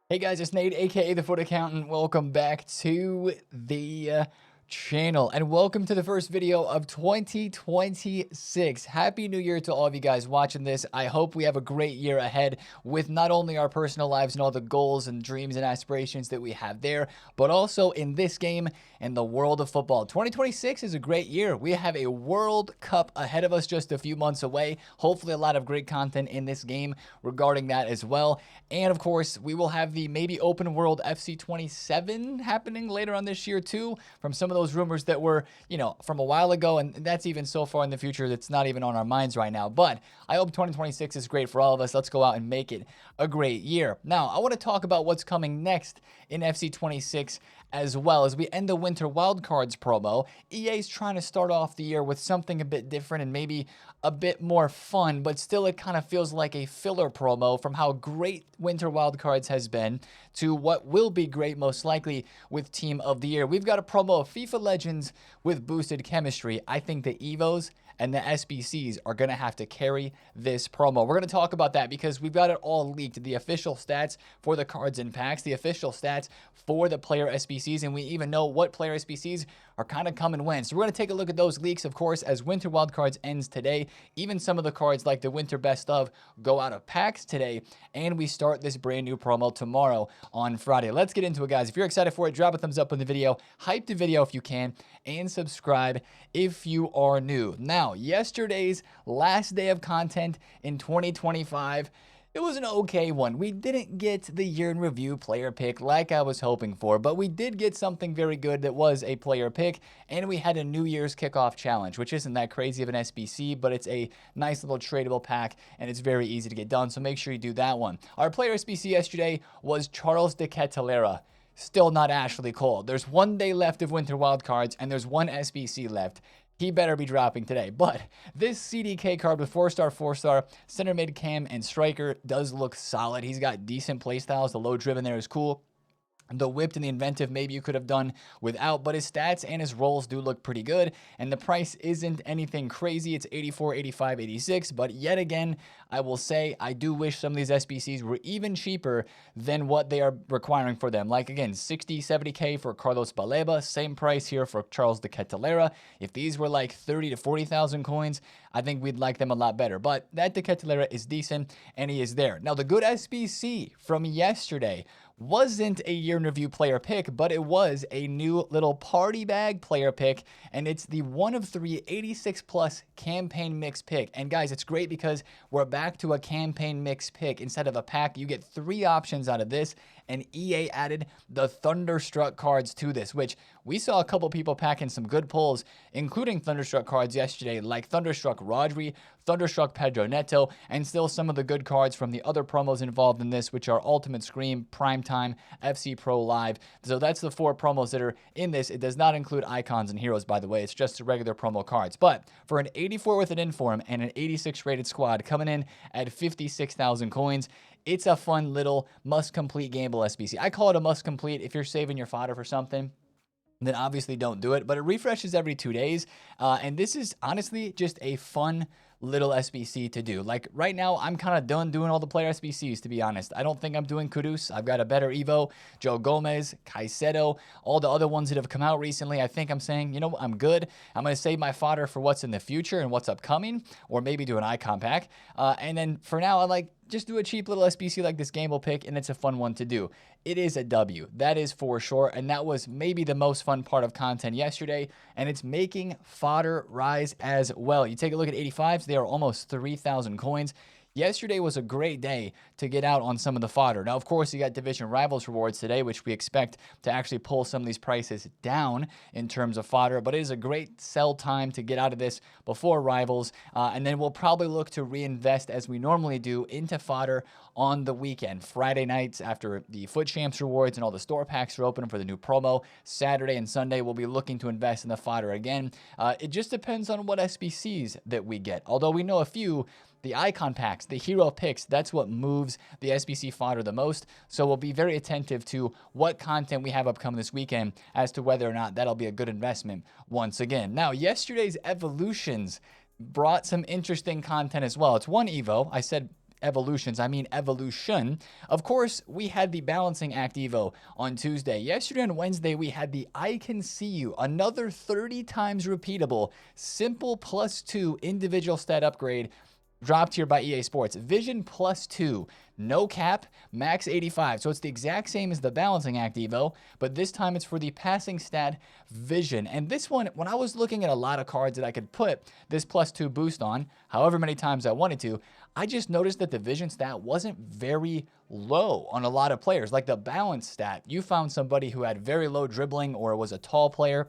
Hey guys, it's Nate, aka TheFutAccountant. Welcome back to the channel, and welcome to the first video of 2026. Happy New Year to all of you guys watching this. I hope we have a great year ahead with not only our personal lives and all the goals and dreams and aspirations that we have there, but also in this game and the world of football. 2026 is a great year. We have a World Cup ahead of us just a few months away. Hopefully a lot of great content in this game regarding that as well. And of course, we will have the maybe open world FC 27 happening later on this year too, from some of those rumors that were, from a while ago, and that's even so far in the future that's not even on our minds right now. But I hope 2026 is great for all of us. Let's go out and make it a great year. Now, I want to talk about what's coming next in FC 26 as well. As we end the winter wildcards promo, EA's trying to start off the year with something a bit different and maybe a bit more fun, but still it kind of feels like a filler promo from how great winter wildcards has been to what will be great most likely with team of the year. We've got a promo of FIFA Legends with boosted chemistry. I think the EVOs and the SBCs are going to have to carry this promo. We're going to talk about that because we've got it all leaked. The official stats for the cards and packs, the official stats for the player SBCs, and we even know what player SBCs are kind of come and went. So we're going to take a look at those leaks, of course, as Winter Wildcards ends today. Even some of the cards like the Winter Best Of go out of packs today, and we start this brand new promo tomorrow on Friday. Let's get into it, guys. If you're excited for it, drop a thumbs up on the video, hype the video if you can, and subscribe if you are new. Now, yesterday's last day of content in 2025, it was an okay one. We didn't get the year in review player pick like I was hoping for, but we did get something very good that was a player pick, and we had a New Year's kickoff challenge, which isn't that crazy of an SBC, but it's a nice little tradable pack, and it's very easy to get done, so make sure you do that one. Our player SBC yesterday was Charles de Kettelera. Still not Ashley Cole. There's 1 day left of Winter Wildcards, and there's one SBC left. He better be dropping today. But this CDK card with 4-star, 4-star, center mid cam, and striker does look solid. He's got decent playstyles. The low driven there is cool. The whipped and the inventive maybe you could have done without, but his stats and his rolls do look pretty good, and the price isn't anything crazy. It's 84, 85, 86, but yet again, I will say I do wish some of these SBCs were even cheaper than what they are requiring for them. Like again, 60, 70k for Carlos Baleba, same price here for Charles de Kettelera. If these were like 30 to 40,000 coins, I think we'd like them a lot better, but that de Kettelera is decent, and he is there. Now, the good SBC from yesterday wasn't a year in review player pick, but it was a new little party bag player pick, and it's the 1 of 3 86 plus campaign mix pick. And guys, it's great because we're back to a campaign mix pick. Instead of a pack, you get 3 options out of this, and EA added the Thunderstruck cards to this, which we saw a couple people packing some good pulls, including Thunderstruck cards yesterday, like Thunderstruck Rodri, Thunderstruck Pedro Neto, and still some of the good cards from the other promos involved in this, which are Ultimate Scream, Primetime, FC Pro Live. So that's the 4 promos that are in this. It does not include icons and heroes, by the way. It's just regular promo cards. But for an 84 with an inform and an 86 rated squad coming in at 56,000 coins, it's a fun little must-complete gamble SBC. I call it a must-complete. If you're saving your fodder for something, then obviously don't do it. But it refreshes every 2 days. And this is honestly just a fun little SBC to do. Like right now, I'm kind of done doing all the player SBCs, to be honest. I don't think I'm doing Kudus. I've got a better Evo, Joe Gomez, Caicedo, all the other ones that have come out recently. I think I'm saying, you know, I'm good. I'm going to save my fodder for what's in the future and what's upcoming, or maybe do an icon pack. And then for now, I like just do a cheap little SBC like this gamble pick, and it's a fun one to do. It is a W, that is for sure, and that was maybe the most fun part of content yesterday, and it's making fodder rise as well. You take a look at 85s, they are almost 3,000 coins. Yesterday was a great day to get out on some of the fodder. Now, of course, you got Division Rivals rewards today, which we expect to actually pull some of these prices down in terms of fodder, but it is a great sell time to get out of this before Rivals, and then we'll probably look to reinvest as we normally do into fodder on the weekend. Friday nights after the Foot Champs rewards and all the store packs are open for the new promo. Saturday and Sunday, we'll be looking to invest in the fodder again. It just depends on what SBCs that we get, although we know a few. The icon packs, the hero picks, that's what moves the SBC fodder the most. So we'll be very attentive to what content we have upcoming this weekend as to whether or not that'll be a good investment once again. Now, yesterday's evolutions brought some interesting content as well. It's one Evo. I said evolutions, I mean evolution. Of course, we had the Balancing Act Evo on Tuesday. Yesterday and Wednesday, we had the I Can See You, another 30 times repeatable, simple +2 individual stat upgrade dropped here by EA Sports. Vision +2, no cap, max 85. So it's the exact same as the Balancing Act Evo, but this time it's for the passing stat Vision. And this one, when I was looking at a lot of cards that I could put this +2 boost on, however many times I wanted to, I just noticed that the Vision stat wasn't very low on a lot of players. Like the balance stat, you found somebody who had very low dribbling or was a tall player,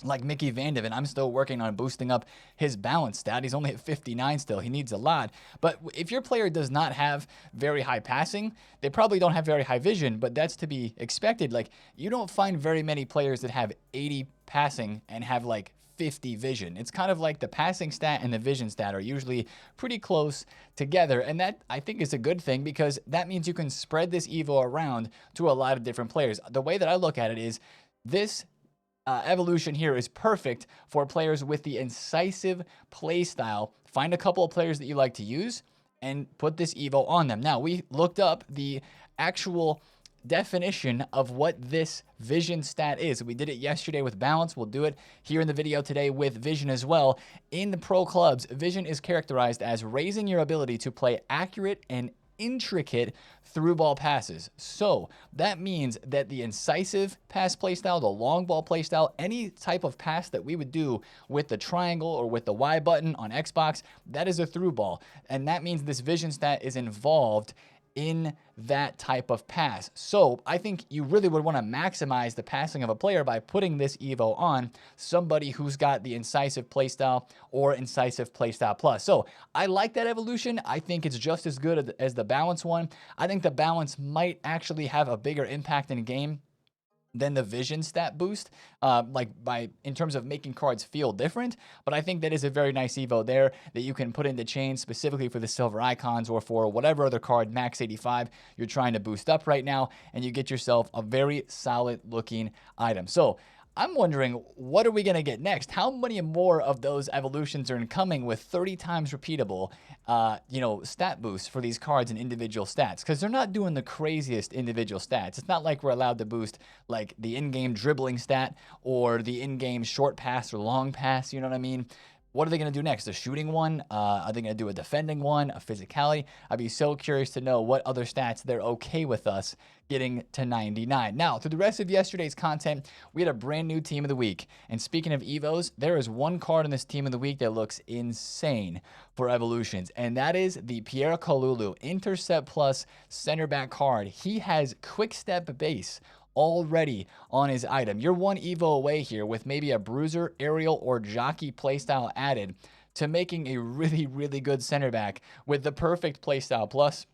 like Mickey Van de Ven. I'm still working on boosting up his balance stat. He's only at 59 still. He needs a lot. But if your player does not have very high passing, they probably don't have very high vision, but that's to be expected. Like, you don't find very many players that have 80 passing and have like 50 vision. It's kind of like the passing stat and the vision stat are usually pretty close together. And that, I think, is a good thing because that means you can spread this Evo around to a lot of different players. The way that I look at it is this evolution here is perfect for players with the incisive play style. Find a couple of players that you like to use and put this Evo on them. Now, we looked up the actual definition of what this vision stat is. We did it yesterday with balance. We'll do it here in the video today with vision as well. In the pro clubs, vision is characterized as raising your ability to play accurate and intricate through ball passes. So that means that the incisive pass playstyle, the long ball playstyle, any type of pass that we would do with the triangle or with the Y button on Xbox, that is a through ball. And that means this vision stat is involved in that type of pass. So I think you really would want to maximize the passing of a player by putting this Evo on somebody who's got the incisive playstyle or incisive playstyle plus. So I like that evolution. I think it's just as good as the balance one. I think the balance might actually have a bigger impact in game than the vision stat boost, in terms of making cards feel different. But I think that is a very nice Evo there that you can put into chain specifically for the silver icons or for whatever other card, max 85, you're trying to boost up right now, and you get yourself a very solid looking item. So I'm wondering, what are we going to get next? How many more of those evolutions are coming with 30 times repeatable, stat boosts for these cards and individual stats? Because they're not doing the craziest individual stats. It's not like we're allowed to boost like the in-game dribbling stat or the in-game short pass or long pass. You know what I mean? What are they going to do next? A shooting one? Are they going to do a defending one? A physicality? I'd be so curious to know what other stats they're okay with us getting to 99. Now, through the rest of yesterday's content, we had a brand new Team of the Week. And speaking of Evos, there is one card in this Team of the Week that looks insane for evolutions. And that is the Pierre Kalulu Intercept Plus center back card. He has Quick Step base already on his item. You're one Evo away here with maybe a bruiser, aerial, or jockey playstyle added to making a really, really good center back with the perfect playstyle plus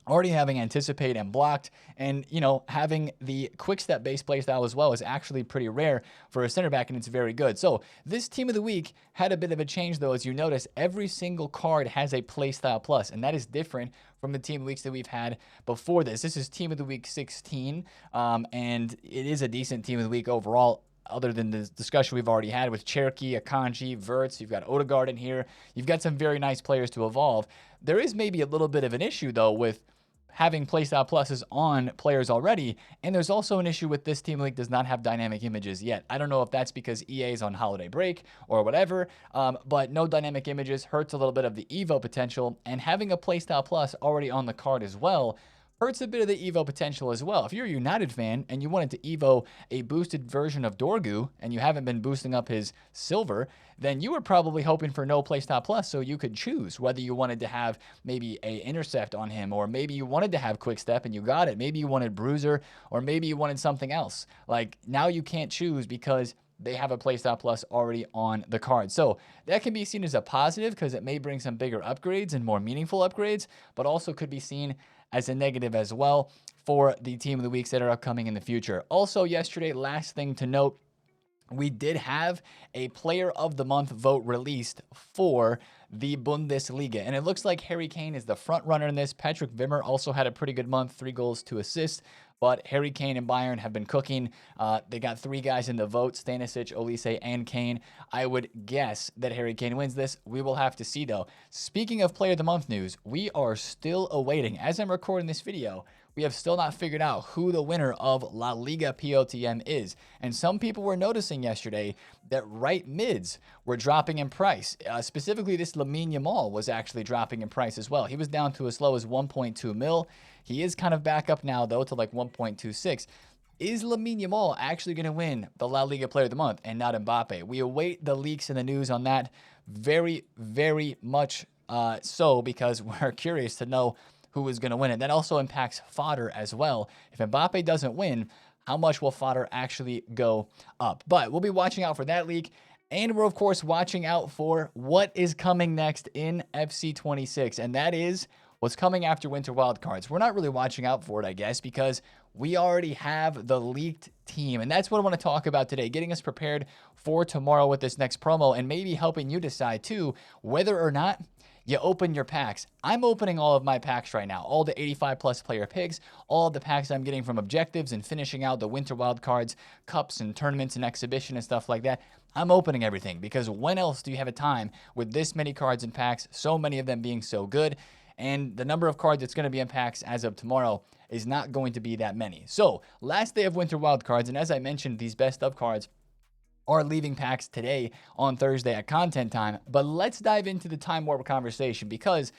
already having anticipate and blocked, and having the quick step based playstyle as well is actually pretty rare for a center back, and it's very good. So this Team of the Week had a bit of a change though. As you notice, every single card has a playstyle plus, and that is different from the Team of the Weeks that we've had before this. This is Team of the Week 16, and it is a decent Team of the Week overall, other than the discussion we've already had with Cherokee, Akanji, Verts. You've got Odegaard in here. You've got some very nice players to evolve. There is maybe a little bit of an issue though with having playstyle pluses on players already, and there's also an issue with this Team League does not have dynamic images yet. I don't know if that's because EA is on holiday break or whatever, but no dynamic images hurts a little bit of the Evo potential, and having a playstyle plus already on the card as well hurts a bit of the Evo potential as well. If you're a United fan and you wanted to Evo a boosted version of Dorgu and you haven't been boosting up his silver, then you were probably hoping for no playstyle plus so you could choose whether you wanted to have maybe a intercept on him, or maybe you wanted to have quick step and you got it. Maybe you wanted bruiser, or maybe you wanted something else. Like, now you can't choose because they have a playstyle plus already on the card. So that can be seen as a positive because it may bring some bigger upgrades and more meaningful upgrades, but also could be seen as a negative as well for the Team of the Weeks that are upcoming in the future. Also yesterday, last thing to note, we did have a player of the month vote released for the Bundesliga. And it looks like Harry Kane is the front runner in this. Patrick Wimmer also had a pretty good month, 3 goals, 2 assists. But Harry Kane and Bayern have been cooking. They got 3 guys in the vote, Stanisic, Olise, and Kane. I would guess that Harry Kane wins this. We will have to see, though. Speaking of Player of the Month news, we are still awaiting. As I'm recording this video, we have still not figured out who the winner of La Liga POTM is. And some people were noticing yesterday that right mids were dropping in price. Specifically, this Lamine Yamal was actually dropping in price as well. He was down to as low as 1.2 mil. He is kind of back up now, though, to like 1.26. Is Lamine Yamal actually going to win the La Liga Player of the Month and not Mbappe? We await the leaks and the news on that very, very much so, because we're curious to know who is going to win it. That also impacts Fodder as well. If Mbappe doesn't win, how much will Fodder actually go up? But we'll be watching out for that leak. And we're, of course, watching out for what is coming next in FC26. And that is what's coming after Winter Wildcards. We're not really watching out for it, I guess, because we already have the leaked team. And that's what I want to talk about today, getting us prepared for tomorrow with this next promo and maybe helping you decide, too, whether or not you open your packs. I'm opening all of my packs right now, all the 85+ player picks, all of the packs I'm getting from objectives and finishing out the Winter Wildcards, cups and tournaments and exhibition and stuff like that. I'm opening everything, because when else do you have a time with this many cards and packs, so many of them being so good? And the number of cards that's going to be in packs as of tomorrow is not going to be that many. So, last day of Winter Wildcards, and as I mentioned, these best of cards are leaving packs today on Thursday at content time. But let's dive into the Time Warp conversation, because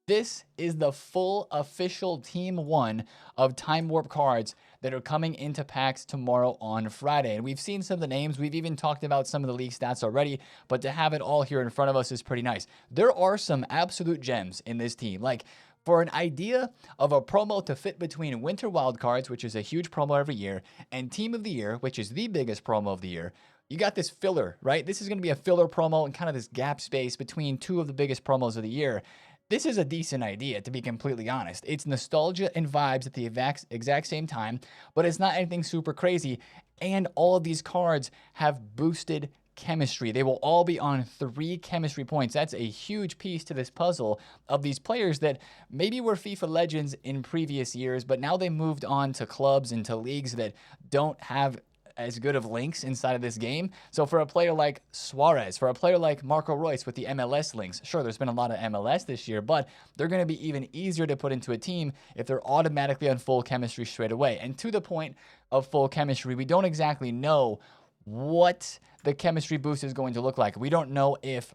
this is the full official Team 1 of Time Warp cards that are coming into packs tomorrow on Friday. And we've seen some of the names. We've even talked about some of the league stats already, but to have it all here in front of us is pretty nice. There are some absolute gems in this team. Like, for an idea of a promo to fit between Winter Wildcards, which is a huge promo every year, and Team of the Year, which is the biggest promo of the year, you got this filler, right? This is going to be a filler promo and kind of this gap space between 2 of the biggest promos of the year. This is a decent idea, to be completely honest. It's nostalgia and vibes at the exact same time, but it's not anything super crazy. And all of these cards have boosted chemistry. They will all be on 3 chemistry points. That's a huge piece to this puzzle of these players that maybe were FIFA legends in previous years, but now they moved on to clubs and to leagues that don't have as good of links inside of this game. So for a player like Suarez, for a player like Marco Reus with the MLS links, sure, there's been a lot of MLS this year, but they're going to be even easier to put into a team if they're automatically on full chemistry straight away. And to the point of full chemistry, we don't exactly know what the chemistry boost is going to look like. We don't know if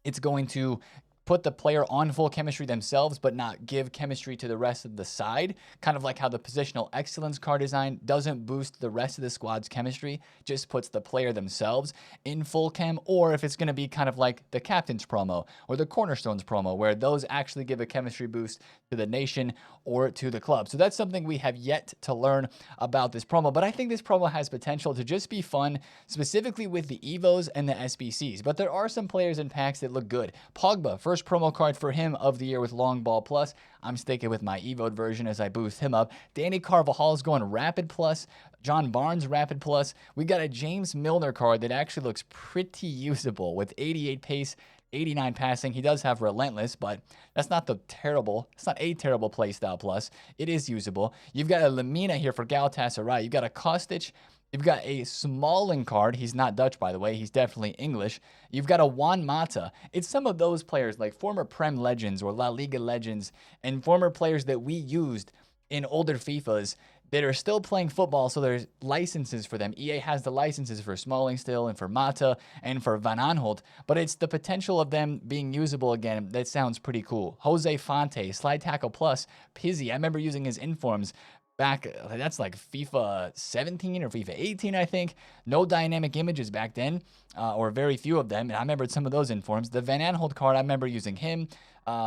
it's going to put the player on full chemistry themselves, but not give chemistry to the rest of the side. Kind of like how the positional excellence card design doesn't boost the rest of the squad's chemistry, just puts the player themselves in full chem. Or if it's going to be kind of like the captain's promo or the cornerstones promo, where those actually give a chemistry boost to the nation or to the club. So that's something we have yet to learn about this promo. But I think this promo has potential to just be fun, specifically with the EVOs and the SBCs. But there are some players in packs that look good. Pogba, first promo card for him of the year with Long Ball Plus. I'm sticking with my EVO'd version as I boost him up. Danny Carvajal is going Rapid Plus. John Barnes Rapid Plus. We got a James Milner card that actually looks pretty usable with 88 pace, 89 passing. He does have Relentless, but that's not it's not a terrible playstyle plus. It is usable. You've got a Lamina here for Galatasaray. You've got a Kostic. You've got a Smalling card. He's not Dutch, by the way. He's definitely English. You've got a Juan Mata. It's some of those players, like former Prem legends or La Liga legends, and former players that we used in older FIFAs that are still playing football, so there's licenses for them. EA has the licenses for Smalling still, and for Mata, and for Van Aanholt, but it's the potential of them being usable again that sounds pretty cool. Jose Fonte, Slide Tackle Plus, Pizzi. I remember using his informs back, that's like FIFA 17 or FIFA 18, I think. No dynamic images back then, or very few of them. And I remember some of those informs. The Van Aanholt card, I remember using him.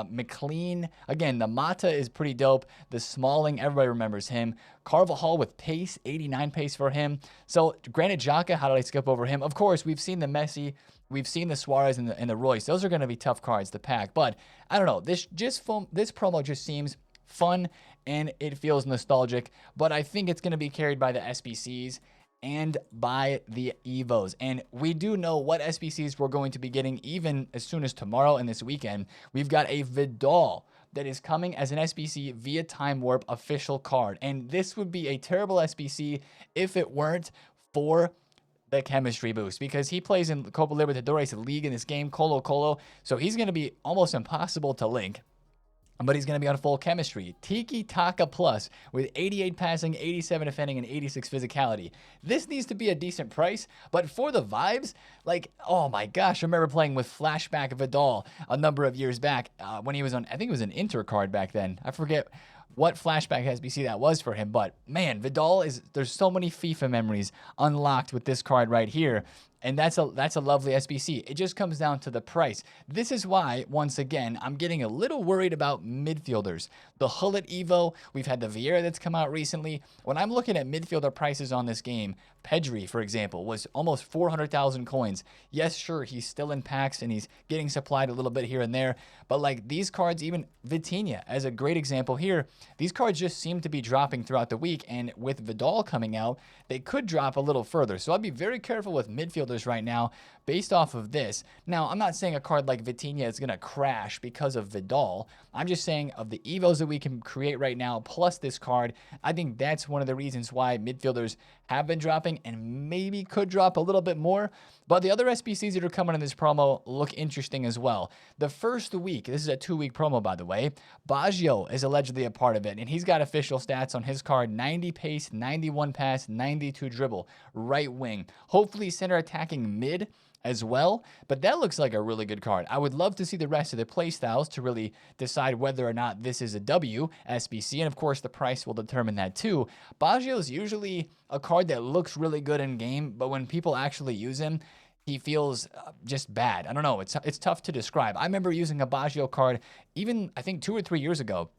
McLean, again, the Mata is pretty dope. The Smalling, everybody remembers him. Carvajal with pace, 89 pace for him. So Granit Xhaka, how did I skip over him? Of course, we've seen the Messi, we've seen the Suarez and the Royce. Those are going to be tough cards to pack. But I don't know, this promo just seems fun and it feels nostalgic, but I think it's going to be carried by the SBCs and by the EVOs. And we do know what SBCs we're going to be getting even as soon as tomorrow and this weekend. We've got a Vidal that is coming as an SBC via Time Warp official card. And this would be a terrible SBC if it weren't for the chemistry boost, because he plays in Copa Libertadores league in this game, Colo Colo. So he's going to be almost impossible to link, but he's going to be on full chemistry. Tiki Taka Plus with 88 passing, 87 defending, and 86 physicality. This needs to be a decent price, but for the vibes, like, oh my gosh, I remember playing with Flashback Vidal a number of years back when he was on, I think it was an Inter card back then. I forget what Flashback SBC that was for him, but man, Vidal there's so many FIFA memories unlocked with this card right here. And that's a lovely SBC. It just comes down to the price. This is why, once again, I'm getting a little worried about midfielders. The Hullet Evo, we've had the Vieira that's come out recently. When I'm looking at midfielder prices on this game, Pedri, for example, was almost 400,000 coins. Yes, sure, he's still in packs and he's getting supplied a little bit here and there. But like these cards, even Vitinha as a great example here, these cards just seem to be dropping throughout the week. And with Vidal coming out, they could drop a little further. So I'd be very careful with midfielders right now based off of this. Now, I'm not saying a card like Vitinha is going to crash because of Vidal. I'm just saying of the EVOs that we can create right now, plus this card, I think that's one of the reasons why midfielders have been dropping and maybe could drop a little bit more. But the other SBCs that are coming in this promo look interesting as well. The first week, this is a 2-week promo, by the way, Baggio is allegedly a part of it, and he's got official stats on his card: 90 pace, 91 pass, 92 dribble, right wing. Hopefully center attacking mid as well, but that looks like a really good card. I would love to see the rest of the playstyles to really decide whether or not this is a W SBC, and of course the price will determine that too. Baggio is usually a card that looks really good in game, but when people actually use him, he feels just bad. I don't know, it's tough to describe. I remember using a Baggio card even, I think, 2 or 3 years ago,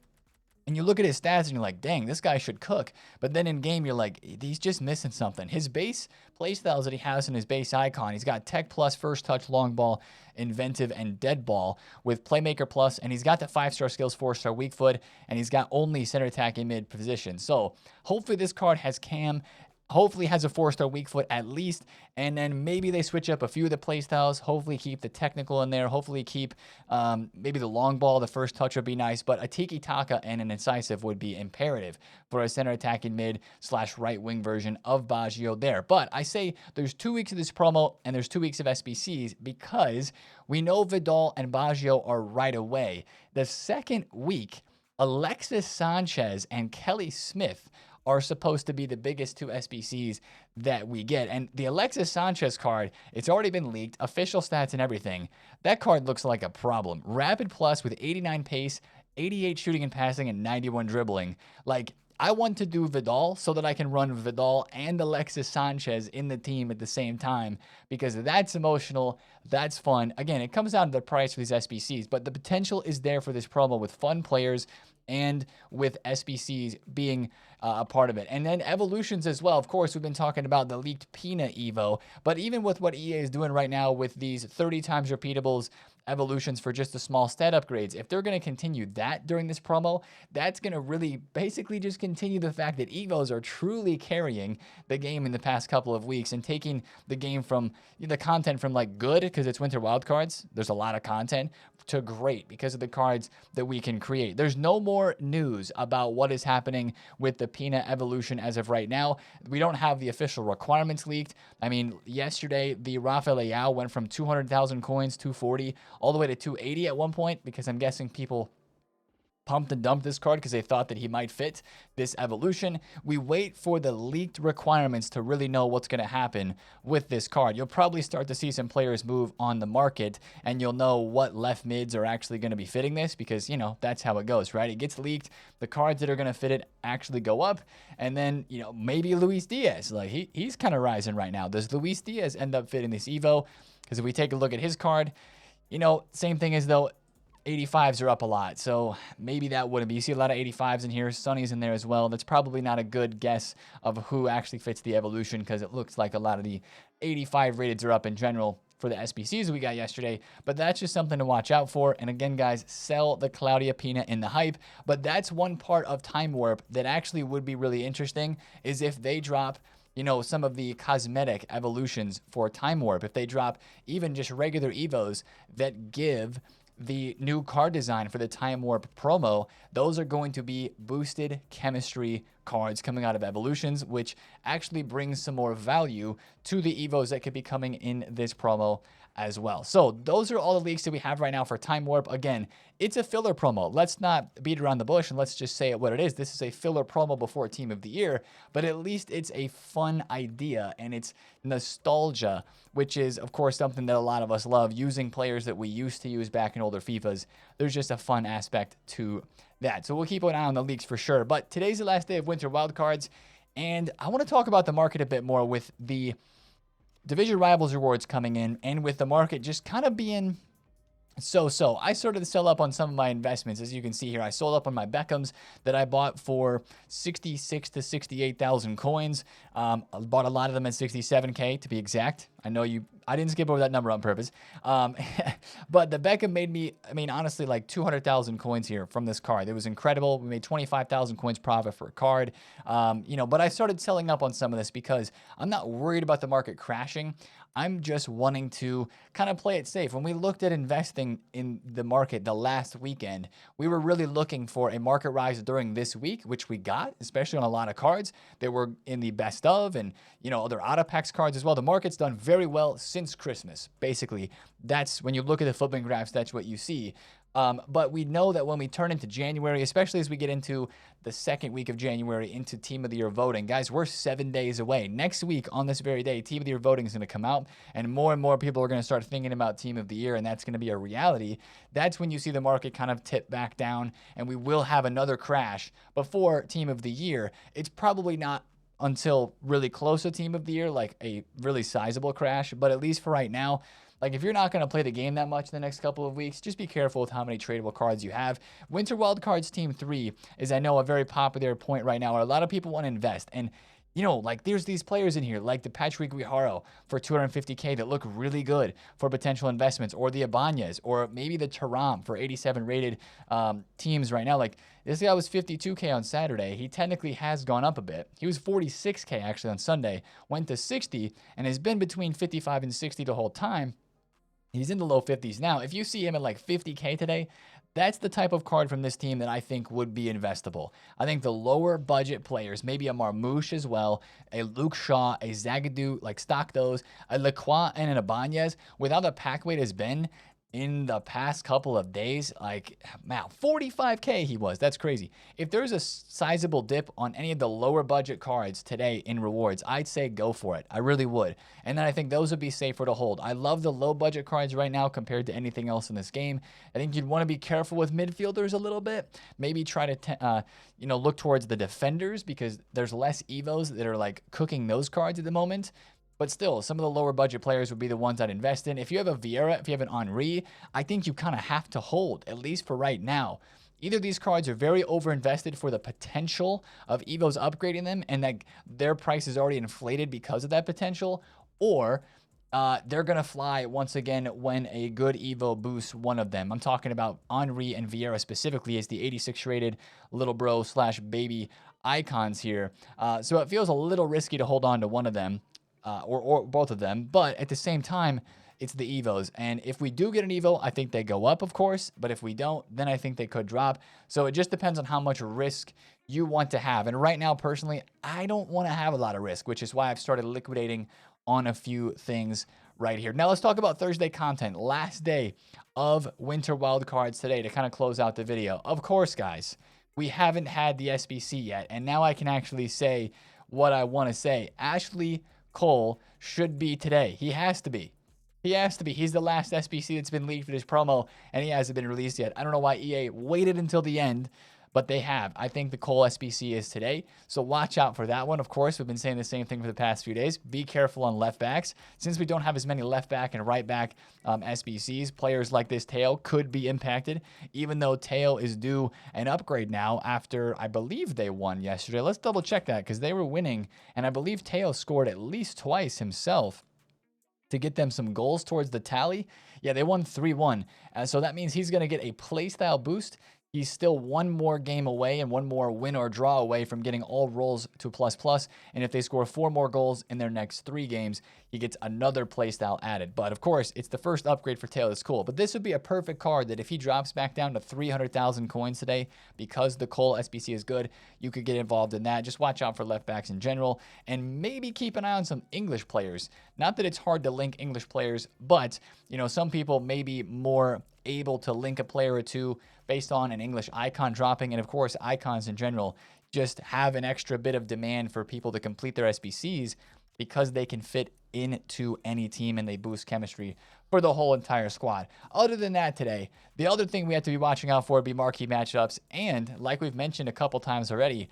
and you look at his stats and you're like, dang, this guy should cook. But then in game, you're like, he's just missing something. His base playstyles that he has in his base icon, he's got Tech Plus, First Touch, Long Ball, Inventive, and Dead Ball with Playmaker Plus, and he's got the 5-star skills, 4-star weak foot, and he's got only center attack in mid position. So hopefully this card has cam, hopefully has a 4-star weak foot at least, and then maybe they switch up a few of the playstyles, hopefully keep the technical in there, hopefully keep maybe the long ball, the first touch would be nice, but a Tiki Taka and an incisive would be imperative for a center attacking mid / right wing version of Baggio there. But I say there's 2 weeks of this promo and there's 2 weeks of SBCs because we know Vidal and Baggio are right away. The second week, Alexis Sanchez and Kelly Smith are supposed to be the biggest 2 SBCs that we get. And the Alexis Sanchez card, it's already been leaked, official stats and everything. That card looks like a problem. Rapid Plus with 89 pace, 88 shooting and passing, and 91 dribbling. Like, I want to do Vidal so that I can run Vidal and Alexis Sanchez in the team at the same time, because that's emotional, that's fun. Again, it comes down to the price for these SBCs, but the potential is there for this promo with fun players and with SBCs being a part of it. And then evolutions as well. Of course, we've been talking about the leaked Pina Evo, but even with what EA is doing right now with these 30 times repeatables, evolutions for just the small stat upgrades, if they're going to continue that during this promo, that's going to really basically just continue the fact that EVOs are truly carrying the game in the past couple of weeks and taking the game from the content from like good because it's winter wildcards, there's a lot of content, to great because of the cards that we can create. There's no more news about what is happening with the Pina evolution as of right now. We don't have the official requirements leaked. I mean, yesterday the Rafael Leao went from 200,000 coins, 240, all the way to 280 at one point, because I'm guessing people pumped and dumped this card because they thought that he might fit this evolution. We wait for the leaked requirements to really know what's going to happen with this card. You'll probably start to see some players move on the market, and you'll know what left mids are actually going to be fitting this, because, you know, that's how it goes, right? It gets leaked, the cards that are going to fit it actually go up, and then, you know, maybe Luis Diaz, like he's kind of rising right now. Does Luis Diaz end up fitting this Evo? Because if we take a look at his card, you know, same thing as though 85s are up a lot, so maybe that wouldn't be. You see a lot of 85s in here. Sonny's in there as well. That's probably not a good guess of who actually fits the evolution, because it looks like a lot of the 85 rateds are up in general for the SBCs we got yesterday, but that's just something to watch out for. And again, guys, sell the Claudia Pina in the hype, but that's one part of Time Warp that actually would be really interesting, is if they drop some of the cosmetic evolutions for Time Warp, if they drop even just regular EVOs that give the new card design for the Time Warp promo, those are going to be boosted chemistry cards coming out of evolutions, which actually brings some more value to the EVOs that could be coming in this promo as well. So those are all the leaks that we have right now for Time Warp. Again, it's a filler promo. Let's not beat around the bush and let's just say it what it is. This is a filler promo before Team of the Year, but at least it's a fun idea and it's nostalgia, which is, of course, something that a lot of us love, using players that we used to use back in older FIFAs. There's just a fun aspect to that. So we'll keep an eye on the leaks for sure. But today's the last day of Winter Wildcards, and I want to talk about the market a bit more with the Division Rivals rewards coming in and with the market just kind of being so. I started to sell up on some of my investments. As you can see here, I sold up on my Beckhams that I bought for 66 to 68,000 coins. I bought a lot of them at 67K to be exact. I didn't skip over that number on purpose. But the Beckham made me, honestly, like 200,000 coins here from this card. It was incredible. We made 25,000 coins profit for a card. But I started selling up on some of this because I'm not worried about the market crashing. I'm just wanting to kind of play it safe. When we looked at investing in the market the last weekend, we were really looking for a market rise during this week, which we got, especially on a lot of cards that were in the best of and, other auto packs cards as well. The market's done very well since Christmas. Basically, that's when you look at the flipping graphs, that's what you see. But we know that when we turn into January, especially as we get into the second week of January into Team of the Year voting, guys, we're 7 days away. Next week on this very day, Team of the Year voting is going to come out, and more people are going to start thinking about Team of the Year, and that's going to be a reality. That's when you see the market kind of tip back down, and we will have another crash before Team of the Year. It's probably not until really close to Team of the Year, like a really sizable crash, but at least for right now, like, if you're not going to play the game that much in the next couple of weeks, just be careful with how many tradable cards you have. Winter Wildcards Team 3 is, I know, a very popular point right now where a lot of people want to invest. And, there's these players in here, like the Patrick Guijarro for 250K that look really good for potential investments, or the Ibanez, or maybe the Thuram for 87 rated teams right now. Like, this guy was 52K on Saturday. He technically has gone up a bit. He was 46K actually on Sunday, went to 60, and has been between 55 and 60 the whole time. He's in the low 50s now. If you see him at like 50K today, that's the type of card from this team that I think would be investable. I think the lower budget players, maybe a Marmouche as well, a Luke Shaw, a Zagadou, like stock those, a Lacroix and an Ibanez, with how the pack weight has been in the past couple of days, like, man, 45K he was. That's crazy. If there's a sizable dip on any of the lower budget cards today in rewards, I'd say go for it. I really would. And then I think those would be safer to hold. I love the low budget cards right now compared to anything else in this game. I think you'd want to be careful with midfielders a little bit. Maybe try to, look towards the defenders because there's less EVOs that are like cooking those cards at the moment. But still, some of the lower budget players would be the ones I'd invest in. If you have a Vieira, if you have an Henry, I think you kind of have to hold, at least for right now. Either these cards are very overinvested for the potential of EVOs upgrading them and that their price is already inflated because of that potential, or they're going to fly once again when a good EVO boosts one of them. I'm talking about Henry and Vieira specifically as the 86 rated little bro / baby icons here. So it feels a little risky to hold on to one of them. Or both of them, but at the same time, it's the EVOs. And if we do get an EVO, I think they go up, of course, but if we don't, then I think they could drop. So it just depends on how much risk you want to have. And right now, personally, I don't want to have a lot of risk, which is why I've started liquidating on a few things right here. Now let's talk about Thursday content. Last day of Winter Wildcards today to kind of close out the video. Of course, guys, we haven't had the SBC yet, and now I can actually say what I want to say. Ashley Cole should be today. He has to be. He's the last SBC that's been leaked for this promo, and he hasn't been released yet. I don't know why EA waited until the end, but they have. I think the Cole SBC is today, so watch out for that one. Of course, we've been saying the same thing for the past few days. Be careful on left backs. Since we don't have as many left back and right back SBCs, players like this Teo could be impacted, even though Teo is due an upgrade now after, I believe they won yesterday. Let's double check that because they were winning, and I believe Teo scored at least twice himself to get them some goals towards the tally. Yeah, they won 3-1. So that means he's going to get a playstyle boost. he's still one more game away and one more win or draw away from getting all rolls to ++. And if they score 4 more goals in their next 3 games, he gets another playstyle added. But of course, it's the first upgrade for Taylor. That's cool. But this would be a perfect card that if he drops back down to 300,000 coins today, because the Cole SBC is good, you could get involved in that. Just watch out for left backs in general, and maybe keep an eye on some English players. Not that it's hard to link English players, but you know, some people may be more able to link a player or two based on an English icon dropping. And of course, icons in general just have an extra bit of demand for people to complete their SBCs because they can fit into any team and they boost chemistry for the whole entire squad. Other than that today, the other thing we have to be watching out for would be marquee matchups. And like we've mentioned a couple times already,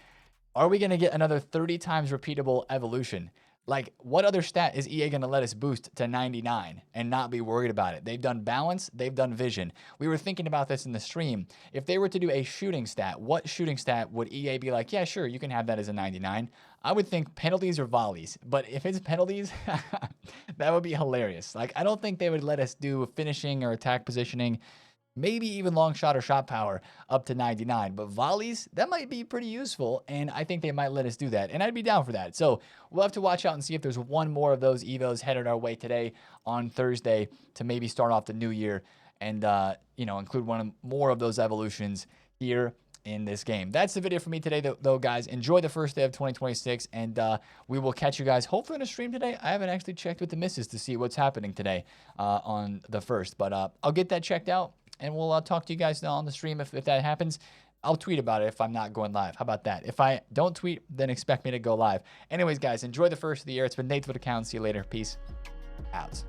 are we going to get another 30 times repeatable evolution? Like, what other stat is EA going to let us boost to 99 and not be worried about it? They've done balance, they've done vision. We were thinking about this in the stream. If they were to do a shooting stat, what shooting stat would EA be like, yeah, sure, you can have that as a 99? I would think penalties or volleys. But if it's penalties, that would be hilarious. Like, I don't think they would let us do finishing or attack positioning, maybe even long shot or shot power up to 99. But volleys, that might be pretty useful, and I think they might let us do that, and I'd be down for that. So we'll have to watch out and see if there's one more of those EVOs headed our way today on Thursday to maybe start off the new year and, you know, include one more of those evolutions here in this game. That's the video for me today, though, guys. Enjoy the first day of 2026, and we will catch you guys hopefully on a stream today. I haven't actually checked with the missus to see what's happening today on the 1st, but I'll get that checked out. And we'll talk to you guys on the stream if that happens. I'll tweet about it if I'm not going live. How about that? If I don't tweet, then expect me to go live. Anyways, guys, enjoy the first of the year. It's been TheFutAccountant. See you later. Peace out.